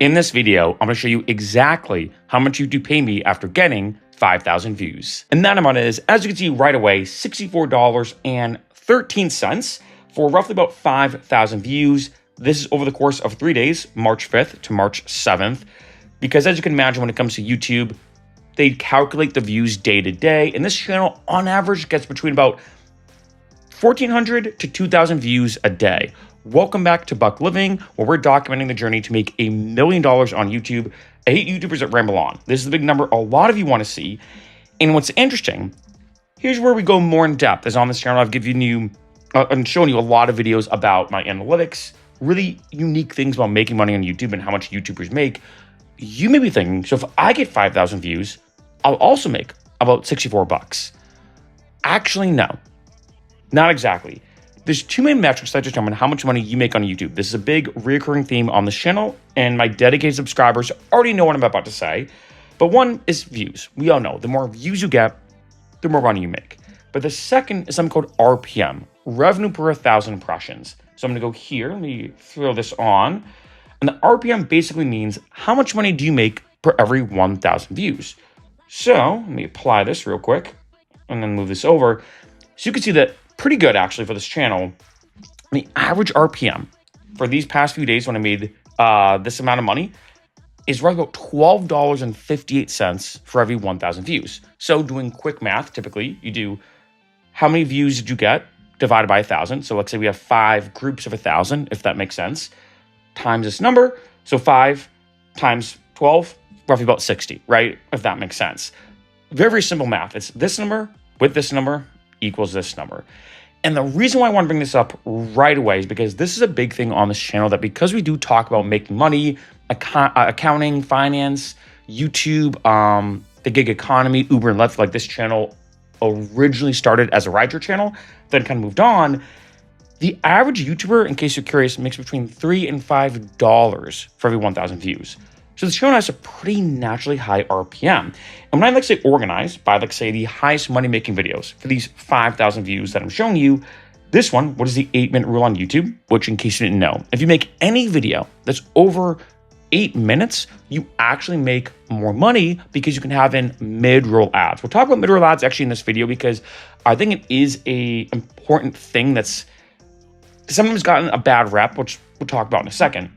In this video, I'm going to show you exactly how much YouTube pay me after getting 5,000 views. And that amount is, as you can see right away, $64.13 for roughly about 5,000 views. This is over the course of 3 days, March 5th to March 7th. Because as you can imagine, when it comes to YouTube, they calculate the views day to day. And this channel, on average, gets between about 1,400 to 2,000 views a day. Welcome back to Buck Living, where we're documenting the journey to make $1 million on YouTube. I hate YouTubers that ramble on. This is the big number a lot of you want to see. And what's interesting, here's where we go more in depth. As on this channel, I've given you and shown you a lot of videos about my analytics, really unique things about making money on YouTube and how much YouTubers make. You may be thinking, so if I get 5,000 views, I'll also make about 64 bucks. Actually, no, not exactly. There's two main metrics that determine how much money you make on YouTube. This is a big recurring theme on this channel, and my dedicated subscribers already know what I'm about to say. But one is views. We all know the more views you get, the more money you make. But the second is something called RPM, revenue per 1,000 impressions. So I'm gonna go here, let me throw this on. And the RPM basically means how much money do you make per every 1,000 views. So let me apply this real quick and then move this over. So you can see that pretty good actually for this channel. The average RPM for these past few days when I made this amount of money is right about $12.58 for every 1,000 views. So doing quick math, typically you do how many views did you get divided by 1,000. So let's say we have 5 groups of 1,000, if that makes sense, times this number. So 5 times 12, roughly about 60, right? If that makes sense. Very, very simple math. It's this number with this number equals this number. And the reason why I want to bring this up right away is because this is a big thing on this channel, that because we do talk about making money, accounting, finance, YouTube, the gig economy, Uber and Lyft, like this channel originally started as a rideshare channel, then kind of moved on. The average YouTuber, in case you're curious, makes between $3 and $5 for every 1,000 views. So this channel has a pretty naturally high RPM. And when I say organize by say the highest money-making videos for these 5,000 views that I'm showing you, this one, what is the 8-minute rule on YouTube? Which, in case you didn't know, if you make any video that's over 8 minutes, you actually make more money because you can have in mid-roll ads. We'll talk about mid-roll ads actually in this video because I think it is a important thing that's sometimes gotten a bad rep, which we'll talk about in a second.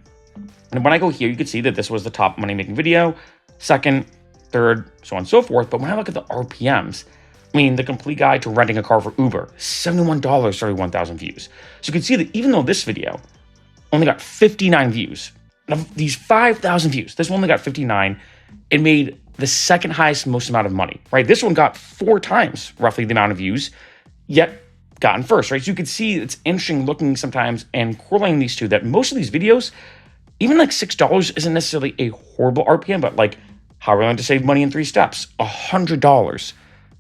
And when I go here, you can see that this was the top money-making video, second, third, so on and so forth. But when I look at the RPMs, I mean, the complete guide to renting a car for Uber, $71 for every 1,000 views. So you can see that even though this video only got 59 views, of these 5,000 views, this one only got 59, it made the second highest most amount of money, right? This one got 4 times roughly the amount of views, yet gotten first, right? So you can see it's interesting looking sometimes and correlating these two, that most of these videos, even like $6 isn't necessarily a horrible RPM, but like how are we going to save money in 3 steps? $100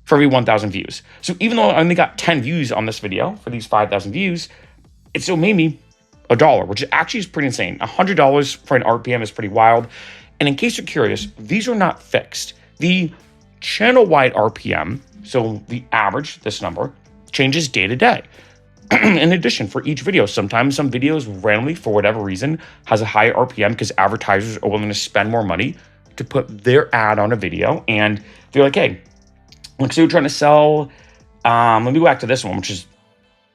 for every 1,000 views. So even though I only got 10 views on this video for these 5,000 views, it still made me $1, which actually is pretty insane. $100 for an RPM is pretty wild. And in case you're curious, these are not fixed. The channel-wide RPM, so the average, this number, changes day to day. In addition, for each video, sometimes some videos randomly, for whatever reason, has a higher RPM because advertisers are willing to spend more money to put their ad on a video. And they're like, hey, let's say you're trying to sell, let me go back to this one, which is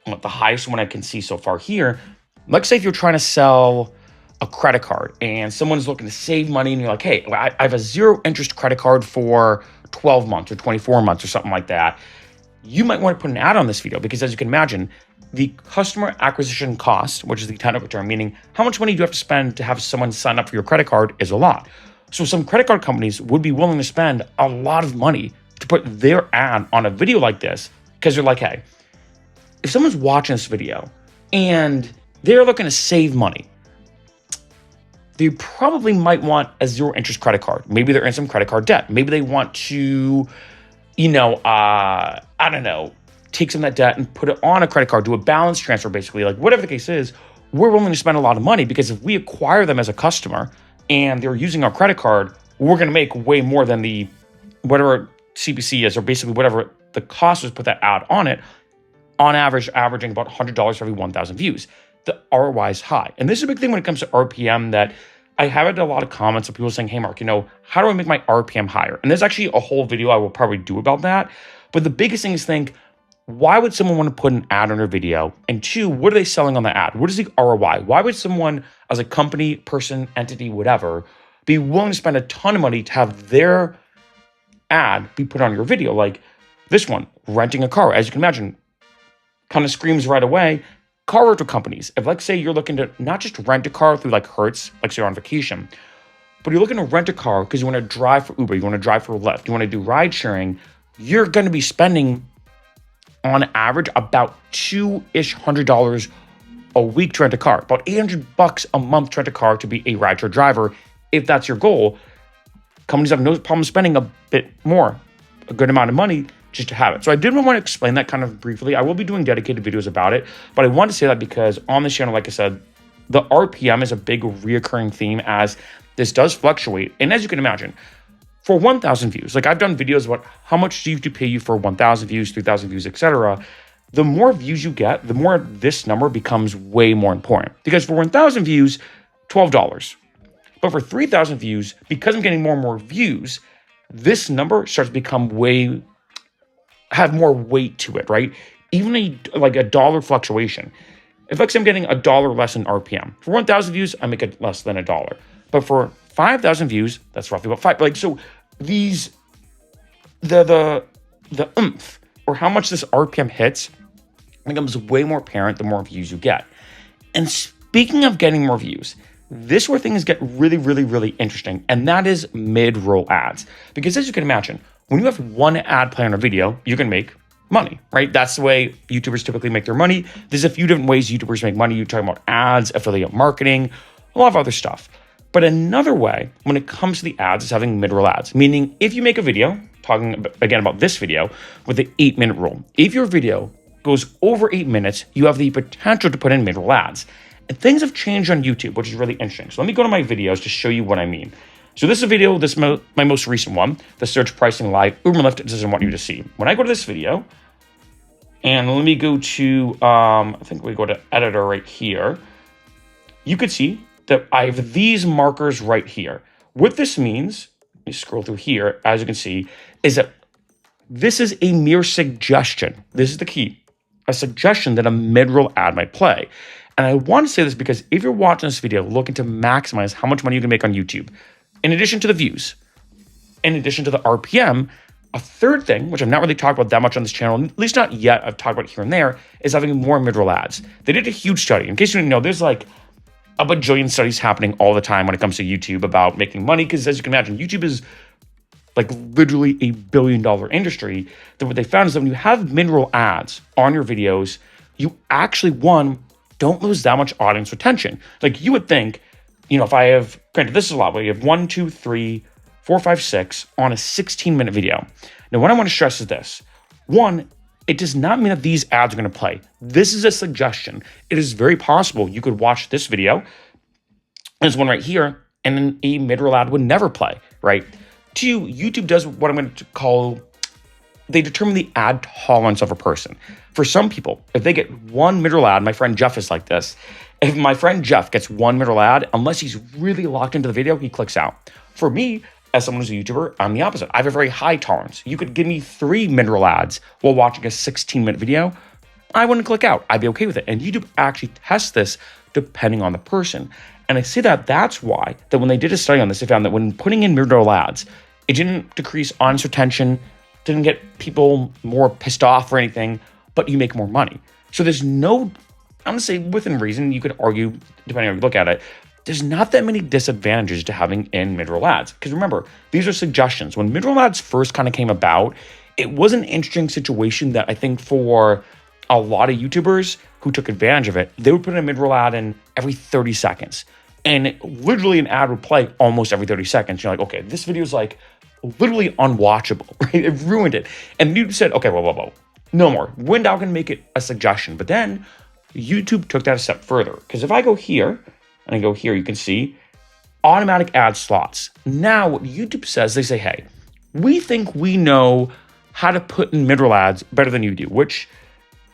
the highest one I can see so far here. Let's say if you're trying to sell a credit card and someone's looking to save money and you're like, hey, I have a 0 interest credit card for 12 months or 24 months or something like that. You might want to put an ad on this video because, as you can imagine, the customer acquisition cost, which is the technical term, meaning how much money do you have to spend to have someone sign up for your credit card, is a lot. So some credit card companies would be willing to spend a lot of money to put their ad on a video like this because they're like, hey, if someone's watching this video and they're looking to save money, they probably might want a 0 interest credit card. Maybe they're in some credit card debt. Maybe they want to, I don't know, take some of that debt and put it on a credit card, do a balance transfer, basically, like whatever the case is, we're willing to spend a lot of money because if we acquire them as a customer and they're using our credit card, we're going to make way more than the whatever CPC is, or basically whatever the cost was to put that ad on it, on average, averaging about $100 for every 1,000 views. The ROI is high. And this is a big thing when it comes to RPM that I have had a lot of comments of people saying, hey, Mark, how do I make my RPM higher? And there's actually a whole video I will probably do about that. But the biggest thing is why would someone want to put an ad on their video? And two, what are they selling on the ad? What is the ROI? Why would someone, as a company, person, entity, whatever, be willing to spend a ton of money to have their ad be put on your video? Like this one, renting a car. As you can imagine, kind of screams right away. Car rental companies, if let's say you're looking to not just rent a car through like Hertz, like say you're on vacation, but you're looking to rent a car because you want to drive for Uber, you want to drive for Lyft, you want to do ride sharing, you're going to be spending on average about $200 a week to rent a car, about $800 a month to rent a car to be a rideshare driver. If that's your goal, companies have no problem spending a bit more, a good amount of money just to have it. So I did want to explain that kind of briefly. I will be doing dedicated videos about it, but I want to say that because on this channel, like I said, the RPM is a big reoccurring theme as this does fluctuate. And as you can imagine, for 1,000 views, like I've done videos about how much do YouTube pay you for 1,000 views, 3,000 views, etc. The more views you get, the more this number becomes way more important. Because for 1,000 views, $12. But for 3,000 views, because I'm getting more and more views, this number starts to become have more weight to it, right? Even like a dollar fluctuation. If like say I'm getting $1 less in RPM, for 1,000 views, I make it less than $1. But for 5,000 views, that's roughly about five. Like so, these the oomph or how much this RPM hits becomes way more apparent the more views you get. And speaking of getting more views, this is where things get really, really, really interesting, and that is mid-roll ads. Because as you can imagine, when you have one ad play on a video, you can make money, right? That's the way YouTubers typically make their money. There's a few different ways YouTubers make money. You're talking about ads, affiliate marketing, a lot of other stuff. But another way, when it comes to the ads, is having mid-roll ads. Meaning, if you make a video, talking again about this video, with the 8-minute rule, if your video goes over 8 minutes, you have the potential to put in mid-roll ads. And things have changed on YouTube, which is really interesting. So let me go to my videos to show you what I mean. So this is a video, this is my most recent one, the search pricing live Uber and Lyft doesn't want you to see. When I go to this video, and let me go to, I think we go to editor right here, you could see that I have these markers right here. What this means, let me scroll through here, as you can see, is that this is a mere suggestion. This is the key, a suggestion that a mid-roll ad might play. And I want to say this because if you're watching this video looking to maximize how much money you can make on YouTube, in addition to the views, in addition to the RPM, a third thing, which I've not really talked about that much on this channel, at least not yet, I've talked about here and there, is having more mid-roll ads. They did a huge study. In case you didn't know, there's like a bajillion studies happening all the time when it comes to YouTube about making money, because as you can imagine, YouTube is like literally a billion-dollar industry. That what they found is that when you have mid-roll ads on your videos, you actually, don't lose that much audience retention. Like you would think, if I have, granted, this is a lot, but you have 1, 2, 3, 4, 5, 6 on a 16-minute video. Now, what I want to stress is this. One, it does not mean that these ads are going to play. This is a suggestion. It is very possible you could watch this video, there's one right here, and then a mid-roll ad would never play, right? Two, YouTube does what I'm going to call, they determine the ad tolerance of a person. For some people, if they get one mid-roll ad, my friend Jeff is like this. If my friend Jeff gets one mid-roll ad, unless he's really locked into the video, he clicks out. For me, as someone who's a YouTuber, I'm the opposite. I have a very high tolerance. You could give me 3 mid-roll ads while watching a 16-minute video, I wouldn't click out. I'd be okay with it. And YouTube actually tests this depending on the person. And I say that's why that when they did a study on this, they found that when putting in mid-roll ads, it didn't decrease audience retention, didn't get people more pissed off or anything, but you make more money. So there's no, I'm gonna say within reason, you could argue, depending on how you look at it, there's not that many disadvantages to having in mid-roll ads. Because remember, these are suggestions. When mid-roll ads first kind of came about, it was an interesting situation that I think for a lot of YouTubers who took advantage of it, they would put in a mid-roll ad in every 30 seconds. And literally an ad would play almost every 30 seconds. You're like, okay, this video is like literally unwatchable, right? It ruined it. And YouTube said, okay, whoa. No more. We're now going to make it a suggestion. But then YouTube took that a step further. Because if I go here, and I go here, you can see automatic ad slots. Now what YouTube says, they say, hey, we think we know how to put in mid-roll ads better than you do, which,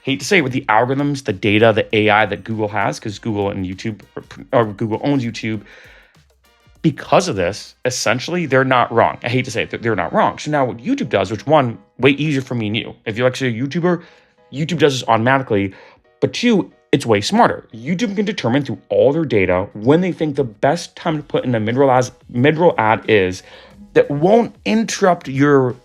hate to say, with the algorithms, the data, the AI that Google has, because Google and YouTube, or Google owns YouTube, Because of this, essentially, they're not wrong. I hate to say it, they're not wrong. So now what YouTube does, which one, way easier for me and you. If you're actually a YouTuber, YouTube does this automatically. But two, it's way smarter. YouTube can determine through all their data when they think the best time to put in a mid-roll ad is that won't interrupt your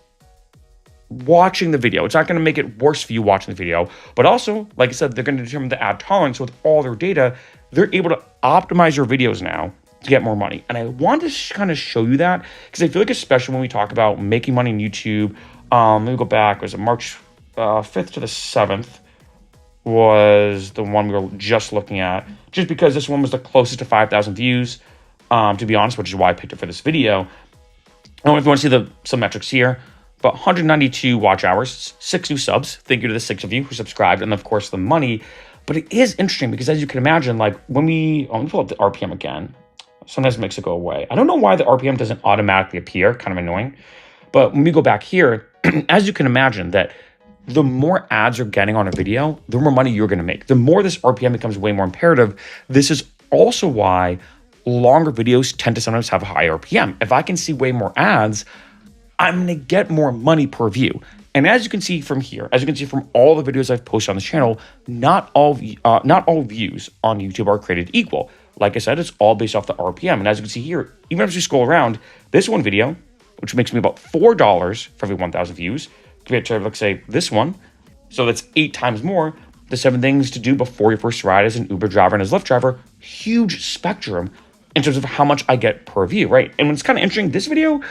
watching the video. It's not going to make it worse for you watching the video. But also, like I said, they're going to determine the ad tolerance. So with all their data, they're able to optimize your videos now to get more money. And I want to kind of show you that because I feel like, especially when we talk about making money on YouTube, let me go back. Was it March 5th to the 7th was the one we were just looking at, just because this one was the closest to 5,000 views, to be honest, which is why I picked it for this video. And if you want to see some metrics here, about 192 watch hours, 6 new subs. Thank you to the 6 of you who subscribed, and of course the money. But it is interesting because, as you can imagine, like when let me pull up the RPM again. Sometimes it makes it go away. I don't know why the RPM doesn't automatically appear, kind of annoying. But when we go back here, as you can imagine, that the more ads you're getting on a video, the more money you're going to make. The more this RPM becomes way more imperative. This is also why longer videos tend to sometimes have a high RPM. If I can see way more ads, I'm going to get more money per view. And as you can see from here, as you can see from all the videos I've posted on this channel, not all views on YouTube are created equal. Like I said, it's all based off the RPM. And as you can see here, even as you scroll around, this one video, which makes me about $4 for every 1,000 views, compared to, let's say, this one. So that's 8 times more. The 7 things to do before your first ride as an Uber driver and as Lyft driver. Huge spectrum in terms of how much I get per view, right? And when it's kind of interesting, this video,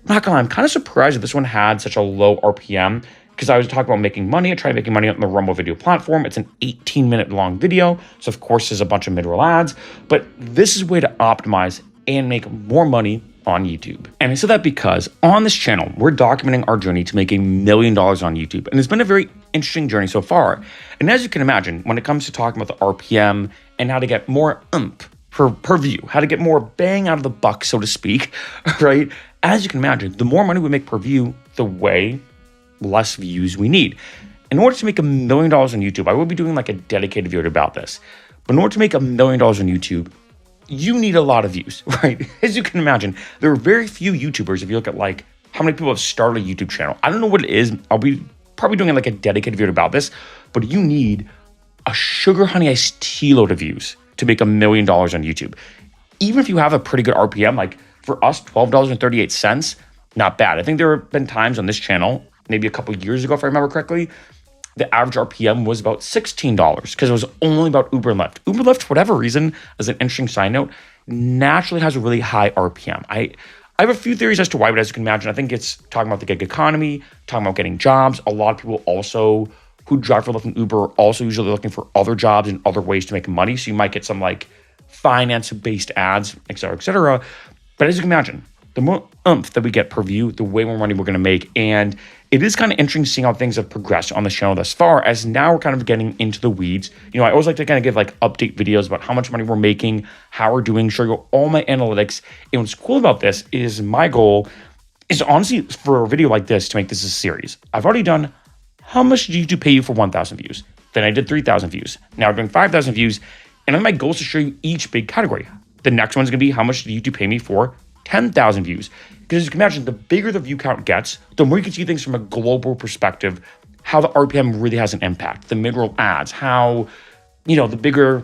not gonna lie, I'm kind of surprised that this one had such a low RPM, because I was talking about making money. I tried making money on the Rumble video platform. It's an 18-minute long video. So of course there's a bunch of mid-roll ads, but this is a way to optimize and make more money on YouTube. And I said that because on this channel, we're documenting our journey to make $1 million on YouTube. And it's been a very interesting journey so far. And as you can imagine, when it comes to talking about the RPM and how to get more oomph per view, how to get more bang out of the buck, so to speak, right? As you can imagine, the more money we make per view, the way less views we need. In order to make $1 million on YouTube, I will be doing like a dedicated video about this. But in order to make $1 million on YouTube, you need a lot of views, right? As you can imagine, there are very few YouTubers. If you look at like how many people have started a YouTube channel, I don't know what it is. I'll be probably doing like a dedicated video about this, but you need a sugar honey iced tea load of views to make $1 million on YouTube. Even if you have a pretty good RPM, like for us, $12.38, not bad. I think there have been times on this channel, maybe a couple years ago, if I remember correctly, the average RPM was about $16 because it was only about Uber and Lyft. Uber and Lyft, for whatever reason, as an interesting side note, naturally has a really high RPM. I have a few theories as to why, but as you can imagine, I think it's talking about the gig economy, talking about getting jobs. A lot of people also who drive for Lyft and Uber are also usually looking for other jobs and other ways to make money. So you might get some like finance-based ads, et cetera, et cetera. But as you can imagine, the more oomph that we get per view, the way more money we're going to make. And it is kind of interesting seeing how things have progressed on the channel thus far, as now we're kind of getting into the weeds. You know, I always like to kind of give like update videos about how much money we're making, how we're doing, show you all my analytics. And what's cool about this is my goal is honestly for a video like this to make this a series. I've already done how much did YouTube pay you for 1,000 views? Then I did 3,000 views. Now we're doing 5,000 views. And then my goal is to show you each big category. The next one's going to be how much did YouTube pay me for 10,000 views. Because as you can imagine, the bigger the view count gets, the more you can see things from a global perspective, how the RPM really has an impact, the mid-roll ads, how, you know, the bigger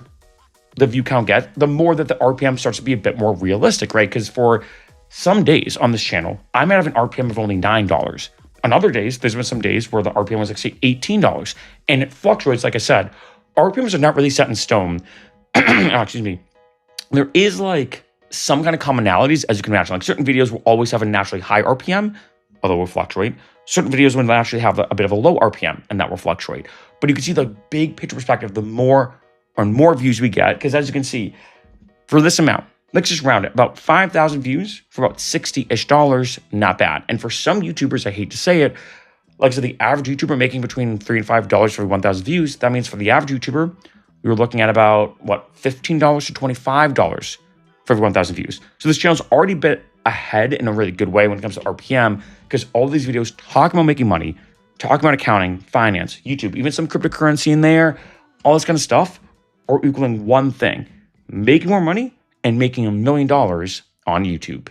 the view count gets, the more that the RPM starts to be a bit more realistic, right? Because for some days on this channel, I might have an RPM of only $9. On other days, there's been some days where the RPM was actually $18. And it fluctuates, like I said. RPMs are not really set in stone. Excuse me. There is like some kind of commonalities, as you can imagine. Like certain videos will always have a naturally high RPM, although it will fluctuate. Certain videos will naturally have a bit of a low RPM, and that will fluctuate. But you can see the big picture perspective, the more views we get, because as you can see, for this amount, let's just round it, about 5,000 views for about $60-ish, not bad. And for some YouTubers, I hate to say it, like I said, the average YouTuber making between $3 and $5 for 1,000 views. That means for the average YouTuber, we were looking at about, what, $15 to $25 for every 1,000 views. So this channel's already a bit ahead in a really good way when it comes to RPM, because all of these videos talk about making money, talk about accounting, finance, YouTube, even some cryptocurrency in there, all this kind of stuff, are equaling one thing: making more money and making $1 million on YouTube.